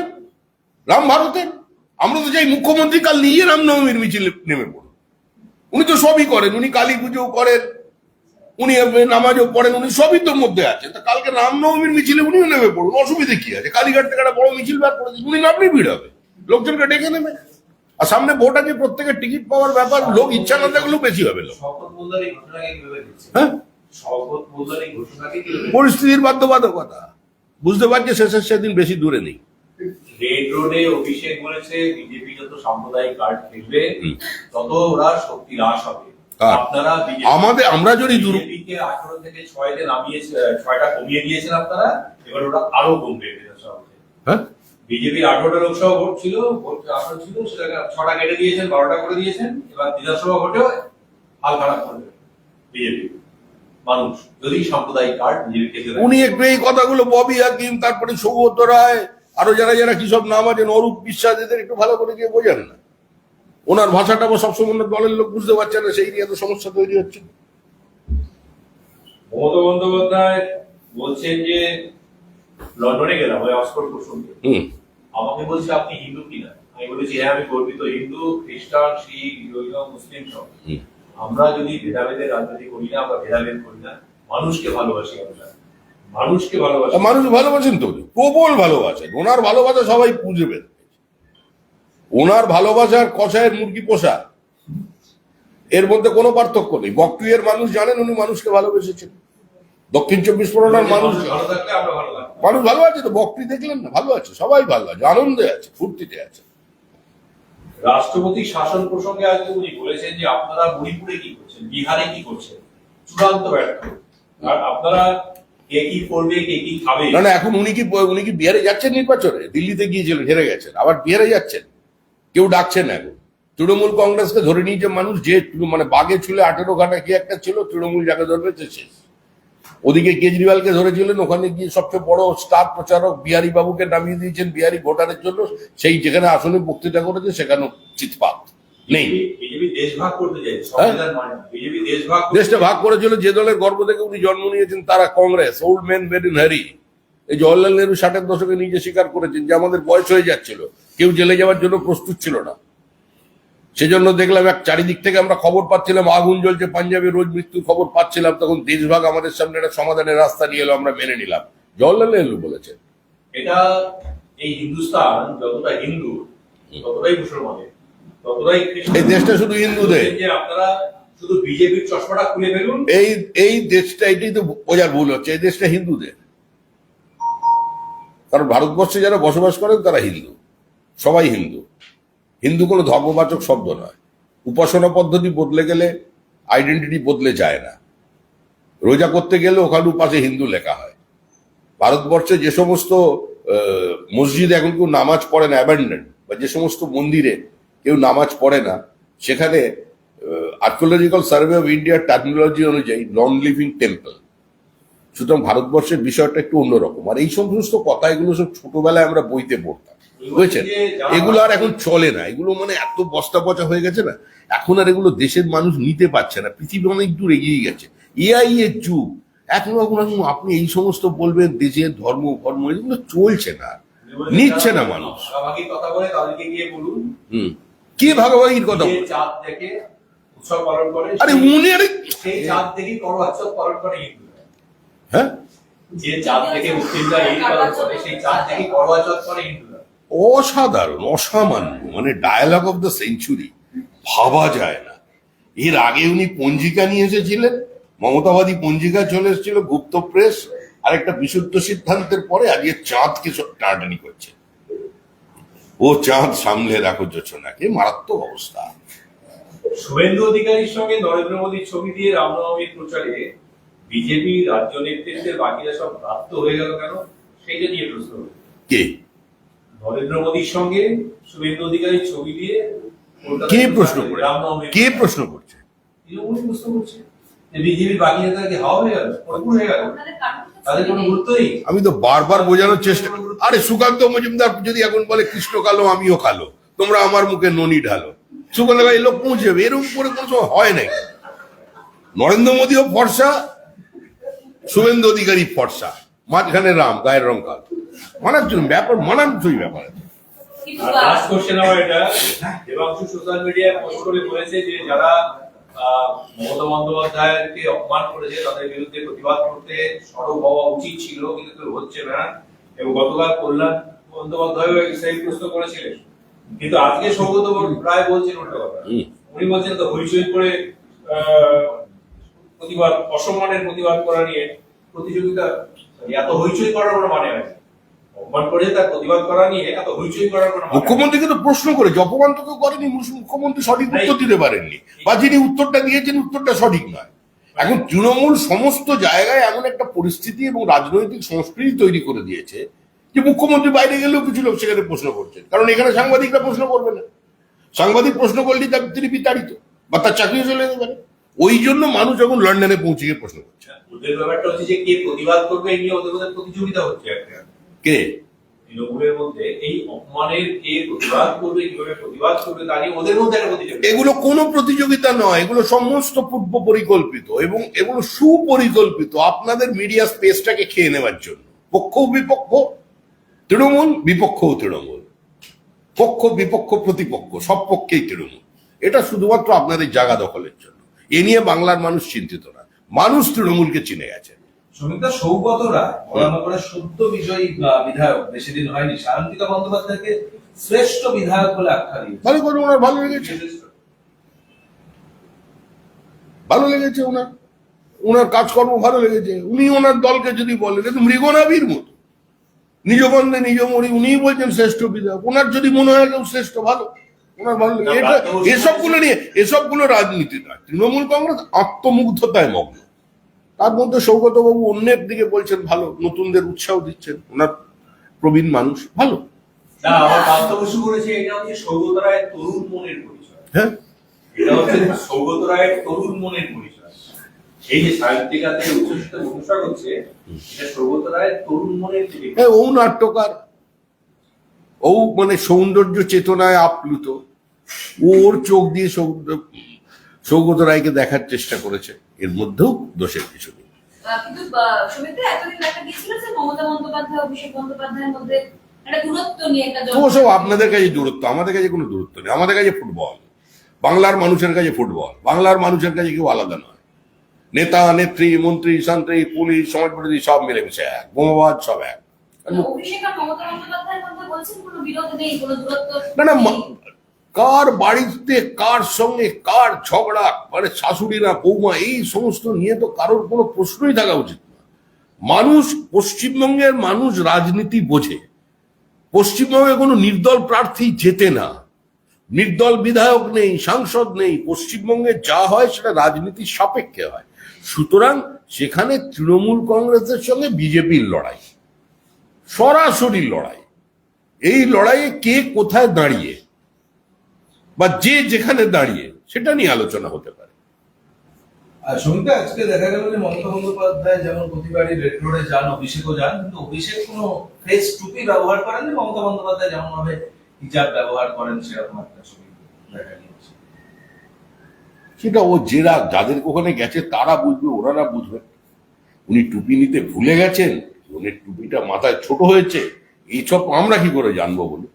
রাম ভারতের। আমরা তো চাই মুখ্যমন্ত্রী কাল নিয়ে রামনবমীর মিছিলে নেমে পড়ুন। উনি তো সবই করেন, উনি কালী পুজো করেন, উনি নামাজও পড়েন, উনি সবই তোর মধ্যে আছে। তা কালকে রামনবমীর মিছিলে উনিও নেমে পড়ুন, অসুবিধে কি আছে? কালীঘাট থেকে একটা বড় মিছিল বের করে দিন, উনি নামলেই ভিড় হবে, লোকজনকে ডেকে নেবে। আর সামনে ভোট আছে, প্রত্যেকের টিকিট পাওয়ার ব্যাপার, লোক ইচ্ছা না থাকলেও বেশি হবে লোক। শওকত মোল্লার এই ঘটনাকে কিভাবে দেখছে? হ্যাঁ, শওকত মোল্লার এই ঘোষণাকে কিভাবে? পরিস্থিতির বাধ্যবাধকতা বুঝতে পারছে, শেষের সেদিন বেশি দূরে নেই। রেড রোডে অভিষেক বলেছে বিজেপি যত সাম্প্রদায়িক কার্ড খেলবে তত ওরা শক্তি হ্রাস হবে। কার? আপনারা আমরা যদি বিজেপিকে 18 থেকে 6-তে নামিয়েছে, 6টা কমিয়ে দিয়েছেন আপনারা, এবার ওটা আরো কমবে বিধানসভাতে। হ্যাঁ, বিজেপির 18টা লোকসভা ভোট ছিল, ভোট 18 ছিল, সেটাকে 6টা কেটে দিয়েছেন, 12টা করে দিয়েছেন। এবার বিধানসভা ভোটেও হাল খারাপ করবে বিজেপি মানুষ যদি সাম্প্রদায়িক কার্ড বিজেপি খেতে দেয়। উনি একটু এই কথাগুলো, ববি হাকিম, তারপরে সৌগত রায়, আরো যারা যারা কি সব নাম আছেন, অরূপ বিশ্বাস, এদের একটু ভালো করে গিয়ে বোঝান না। ওনার ভাষাটা সবসময় দলের লোক বুঝতে পারছে না, সেই নিয়ে এত সমস্যা তৈরি হচ্ছে। মমতা বন্দ্যোপাধ্যায় বলছেন যে লন্ডনে গেলাম ওই অক্সফোর্ড প্রসঙ্গে, হুম। আমাকে বলছে আপনি হিন্দু কিনা? আমি বলেছি হ্যাঁ আমি গর্বিত, হিন্দু, খ্রিস্টান, শিখ, জৈন, মুসলিম সব। হুম। আমরা যদি ভেদাভেদের রাজনীতি করি না, আমরা ভেদাভেদ করি না, মানুষকে ভালোবাসি আমরা, মানুষকে ভালোবাসি। মানুষ ভালোবাসেন তো, প্রবল ভালোবাসেন। ওনার ভালোবাসা সবাই বুঝবেন। ওনার ভালোবাসার কষায়ের মুরগি পোষা, এর মধ্যে কোনো পার্থক্য নেই। বকটুইয়ের মানুষ জানেন উনি মানুষকে ভালোবেসেছেন। দক্ষিণ 24 পরগনার মানুষ, ভালো থাকলে আমরা ভালো থাকবো। মানুষ ভালো আছে তো। বকটুই দেখলেন না, ভালো আছে, সবাই ভালো আছে, আনন্দে আছে, ফুর্তিতে আছে। রাষ্ট্রপতি শাসন প্রসঙ্গে আজকে উনি বলেছেন যে আপনারা মণিপুরে কি করছেন, বিহারে কি করছেন, চূড়ান্ত ব্যর্থ। আর আপনারা কে কি করবে, কে কি খাবে। না না, এখন উনি কি বিহারে যাচ্ছেন নির্বাচনে? দিল্লিতে গিয়েছিলেন, হেরে গেছেন, আবার বিহারে যাচ্ছেন। কেউ ডাকছেন না এখন। তৃণমূল কংগ্রেসকে ধরে নিয়েছে মানুষ, যে মানে বাগে ছিল 18 ঘাটা কি একটা ছিল, তৃণমূল যাকে ধরবে শেষ। ওদিকে কেজরিওয়ালকে ধরেছিলেন, ওখানে গিয়ে সবচেয়ে বড় স্টার প্রচারক বিহারী বাবুকে নামিয়ে দিয়েছেন বিহারি ভোটারের জন্য। সেই যেখানে আসলে বক্তৃতা করেছে সেখানে চিৎপাত নেই। বিজেপি দেশ ভাগ করতে চাইছে, সংবিধান মানে না। বিজেপি দেশ ভাগ দেশটা ভাগ করেছিল, যে দলের গর্ব থেকে উনি জন্ম নিয়েছেন তারা Congress, old man made in Harry. এই জওয়াহরলাল নেহরু 60-এর দশকে নিজে স্বীকার করেছেন যে আমাদের বয়স হয়ে যাচ্ছিল, কেউ জেলে যাওয়ার জন্য প্রস্তুত ছিল না। সেজন্য দেখলাম এক চারিদিক থেকে আমরা খবর পাচ্ছিলাম, আগুন জ্বলছে পাঞ্জাবে, রোজ মৃত্যুর খবর পাচ্ছিলাম, তখন দেশভাগ আমাদের সামনে একটা সমাধানের রাস্তা নিয়ে এলো, আমরা মেনে নিলাম। জওয়াহরলাল নেহরু বলেছেন। এটা এই হিন্দুস্তান যতটা হিন্দু, ততটাই মুসলমানের, ততটাই খ্রিস্টান। এই দেশটা শুধু হিন্দুদের। যে আপনারা শুধু বিজেপির চশমাটা খুলে ফেলুন। এই দেশটা, এটাই তো বোঝার ভুল হচ্ছে, এই দেশটা হিন্দুদের। কারণ ভারতবর্ষে যারা বসবাস করেন তারা হিন্দু, সবাই হিন্দু। হিন্দু কোনো ধর্মবাচক শব্দ নয়। উপাসনা পদ্ধতি বদলে গেলে আইডেন্টিটি বদলে যায় না। রোজা করতে গেলে ওখানে পাশে হিন্দু লেখা হয়। ভারতবর্ষে যে সমস্ত মসজিদে এখন কেউ নামাজ পড়ে না, অ্যাবান্ডেন্ড, বা যে সমস্ত মন্দিরে কেউ নামাজ পড়ে না, সেখানে আর্কিওলজিক্যাল সার্ভে অফ ইন্ডিয়ার টার্মিনোলজি অনুযায়ী নন লিভিং টেম্পল। সুতরাং ভারতবর্ষের বিষয়টা একটু অন্যরকম। আর এই সমস্ত কথা, এগুলো সব ছোটবেলায় আমরা বইতে পড়তাম, বুঝেছেন? এগুলো আর এখন চলে না। এগুলো মানে এত বস্তা পচা হয়ে গেছে না, এখন আর এগুলো দেশের মানুষ নিতে পারছে না। পৃথিবী অনেক দূর এগিয়ে গেছে, এআই এর যুগ। এখন আপনি এই সমস্ত বলবেন দেশের ধর্ম এগুলো চলছে না, নিচ্ছে না মানুষ। ভাগাভাগির কথা বলে তাদেরকে গিয়ে বলুন। কে ভাগাভাগির কথা যে বলে? চাঁদ দেখে উৎসব পালন করে, আরে উনি আরে সেই চাঁদ দেখে করোয়া উৎসব পালন করে হিন্দুরা। হ্যাঁ, যে চাঁদ থেকে মুসলিমরা ঈদ পালন করে, সেই চাঁদ দেখে করোয়া চৌথ করে হিন্দুরা। অসাধারণ, অসামান্য, মানে ডায়ালগ অফ দ্য সেঞ্চুরি, ভাবা যায় না। এর আগে উনি পঞ্জিকা নিয়ে এসেছিলেন, মমতাবাদী পঞ্জিকা চলে এসেছিল, গুপ্ত প্রেস, আর একটা বিশুদ্ধ সিদ্ধান্তের পরে আজকে চাঁদকে টানাটানি করছে। ও চাঁদ সামলে রাখো যোচনাকে, মারাত্মক অবস্থা। শুভেন্দু অধিকারীর সঙ্গে নরেন্দ্র মোদীর ছবি দিয়ে রামনবমীর প্রচারে বিজেপি রাজ্য নেতৃত্বের বাকিরা সব বাধ্য হয়ে গেল কেন, সেইটা নিয়ে প্রশ্ন হলো। কে নরেন্দ্র মোদীর সঙ্গে শুভেন্দু অধিকারীর ছবি দিয়ে কে প্রশ্ন করে? রামনবমীর কে প্রশ্ন করছে? তৃণমূল প্রশ্ন করছে যে বিজেপির বাকি নেতারা কি হাওয়া হয়ে গেল, পরপুর হয়ে গেল, আপনাদের কারণ হচ্ছে তাদের কোনো গুরুত্ব নেই। আমি তো বারবার বোঝানোর চেষ্টা, আরে সুকান্ত মজুমদার যদি এখন বলে কৃষ্ণ কালো আমিও কালো, তোমরা আমার মুখে ননি ঢালো, সুকান্ত ভাই লোক পৌঁছে যাবে, এরকম করে কোনো সময় হয় নাই। নরেন্দ্র মোদীও ফর্সা, শুভেন্দু অধিকারী ফর্সা, মাঝখানে রাম, গায়ের রং কালো, মানার জন্য ব্যাপার, মানানসই ব্যাপার। কিন্তু লাস্ট কোশ্চেন আমার এটা, দেবাংশু সোশ্যাল মিডিয়ায় পোস্ট করে বলেছে যে যারা মমতা বন্দ্যোপাধ্যায়কে অপমান করেছে তাদের বিরুদ্ধে প্রতিবাদ করতে সরব হওয়া উচিত ছিল, কিন্তু কেউ হচ্ছে না। এবং গতকাল কল্যাণ বন্দ্যোপাধ্যায় সেই প্রশ্ন করেছিলেন, কিন্তু আজকে সৌগত রায় বলছেন উল্টো কথা। উনি বলছেন তো হইচই করে প্রতিবাদ, অসম্মানের প্রতিবাদ করা নিয়ে প্রতিযোগিতা, এত হইচই করার কোনো মানে হয় না। অপমান করে তার প্রতিবাদ করা নিয়ে এত হইচই করার কোনো মানে হয় না। মুখ্যমন্ত্রীকে তো প্রশ্ন করেছে, অপমান তো কেউ করেনি, মুখ্যমন্ত্রী সঠিক উত্তর দিতে পারেননি, বা যিনি উত্তরটা দিয়েছেন উত্তরটা সঠিক নয়। এখন তৃণমূল সমস্ত জায়গায় এমন একটা পরিস্থিতি এবং রাজনৈতিক সংস্কৃতি তৈরি করে দিয়েছে যে মুখ্যমন্ত্রী বাইরে গেলেও কিছু লোক সেখানে প্রশ্ন করছেন, কারণ এখানে সাংবাদিকরা প্রশ্ন করবে না। সাংবাদিক প্রশ্ন করলেই তিনি বিতাড়িত বা তার চাকরি চলে যেতে পারে। ওই জন্য মানুষ এখন লন্ডনে পৌঁছে গিয়ে প্রশ্ন করছে। ওদের ব্যাপারটা হচ্ছে যে কে প্রতিবাদ করবে এই নিয়ে ওদের মধ্যে প্রতিযোগিতা হচ্ছে একটা। কে তৃণমূলের মধ্যে এই অপমানের কে প্রতিবাদ করবে, কিভাবে প্রতিবাদ করবে তা নিয়ে ওদের মধ্যে একটা প্রতিযোগিতা। এগুলো কোনো প্রতিযোগিতা নয়, এগুলো সমস্ত পূর্ব পরিকল্পিত এবং এগুলো সুপরিকল্পিত আপনাদের মিডিয়া স্পেসটাকে খেয়ে নেওয়ার জন্য। পক্ষ বিপক্ষ, তৃণমূল বিপক্ষ তৃণমূল, পক্ষ বিপক্ষ প্রতিপক্ষ, সব পক্ষেই তৃণমূল। এটা শুধুমাত্র আপনাদের জায়গা দখলের জন্য। এ নিয়ে বাংলার মানুষ চিন্তিত না, মানুষ তৃণমূলকে চিনে গেছে। সমিতা, সৌগত রায় বরানগরের সদ্য বিজয়ী বিধায়ক, বেশি দিন হয়নি, সায়ন্তিকা বন্দ্যোপাধ্যায়কে শ্রেষ্ঠ বিধায়ক বলে আখ্যা দিয়েছে। ভালো করে, ওনার ভালো লেগেছে, ভালো লেগেছে ওনার, ওনার কাজকর্ম ভালো লেগেছে। উনি ওনার দলকে যদি বলেন, কিন্তু মৃগনাভির মতো নিজ বন্ধে নিজ মরি, উনিই বলছেন শ্রেষ্ঠ বিধায়ক। ওনার যদি মনে হয় কেউ শ্রেষ্ঠ, ভালো, ওনার ভালো লাগে। এটা এসবগুলো নিয়ে, এসবগুলো রাজনীতি নয়। তৃণমূল কংগ্রেস আত্মমুগ্ধতায় মগ্ন, তার মধ্যে সৌগত বাবু অন্যের দিকে বলছেন ভালো, নতুনদের উৎসাহ দিচ্ছেন, ওনার প্রবীণ মানুষ, ভালো। না, আমার বক্তব্য করেছে এটা হচ্ছে সৌগত রায়ের তরুণ মনের পরিচয়। হ্যাঁ, এটা হচ্ছে সৌগত রায়ের তরুণ মনের পরিচয়। এই যে সাহিত্যিকাদের উচ্ছ্বসিত অনুসার হচ্ছে, এটা সৌগত রায়ের তরুণ মনের পরিচয়। হ্যাঁ, ও নাট্যকার, ও মানে সৌন্দর্য চেতনায় আপ্লুত, ওর চোখ দিয়ে সৌগত রায়কে দেখার চেষ্টা করেছে, এর মধ্যেও দোষের কিছু নেই। কিন্তু সমিতি এতদিন দেখা গিয়েছিল যে মমতা বন্দ্যোপাধ্যায় অভিষেক বন্দ্যোপাধ্যায়ের মধ্যে একটা দূরত্ব নিয়ে একটা সব আপনাদের কাছে দূরত্ব, আমাদের কাছে কোনো দূরত্ব নেই। আমাদের কাছে ফুটবল, বাংলার মানুষের কাছে ফুটবল, বাংলার মানুষের কাছে কেউ আলাদা নয়। নেতা নেত্রী, মন্ত্রী শান্ত্রী, পুলিশ, সমাজবিরোধী সব মিলেমিশে এক, বোমাবাজ সব এক। অভিষেক আর মমতা বন্দ্যোপাধ্যায়ের মধ্যে বলছেন কোনো বিরোধ নেই, কোনো দূরত্ব না না, নেই। কার বাড়িতে কার সঙ্গে কার ঝগড়া, মানে শাশুড়িরা বৌমা, এই সমস্ত নিয়ে তো কারোর কোনো প্রশ্নই থাকা উচিত না। মানুষ, পশ্চিমবঙ্গের মানুষ রাজনীতি বোঝে। পশ্চিমবঙ্গে কোনো নির্দল প্রার্থী জেতে না, নির্দল বিধায়ক নেই, সাংসদ নেই। পশ্চিমবঙ্গে যা হয় সেটা রাজনীতির সাপেক্ষে হয়। সুতরাং সেখানে তৃণমূল কংগ্রেসের সঙ্গে বিজেপির লড়াই, সরাসরি লড়াই। এই লড়াইয়ে কে কোথায় দাঁড়িয়ে বা যে যেখানে দাঁড়িয়ে সেটা নিয়ে আলোচনা হতে পারে। আর সমিতা, আজকে দেখা গেল যে মমতা বন্দ্যোপাধ্যায় যেমন প্রতিবারই রেড রোডে যান, অভিষেকও যান, কিন্তু অভিষেক কোনো ফেস টুপি ব্যবহার করেন না, মমতা বন্দ্যোপাধ্যায় যেমন ভাবে হিজাব ব্যবহার করেন সেরকম একটা ছবি দেখা গিয়েছে। সেটা ও যারা, যাদের ওখানে গেছে তারা বুঝবে, ওনারা বুঝবে। উনি টুপি নিতে ভুলে গেছেন, উনি টুপিটা মাথায় ছোট হয়েছে, এইসব আমরা কি করে জানবো বলুন।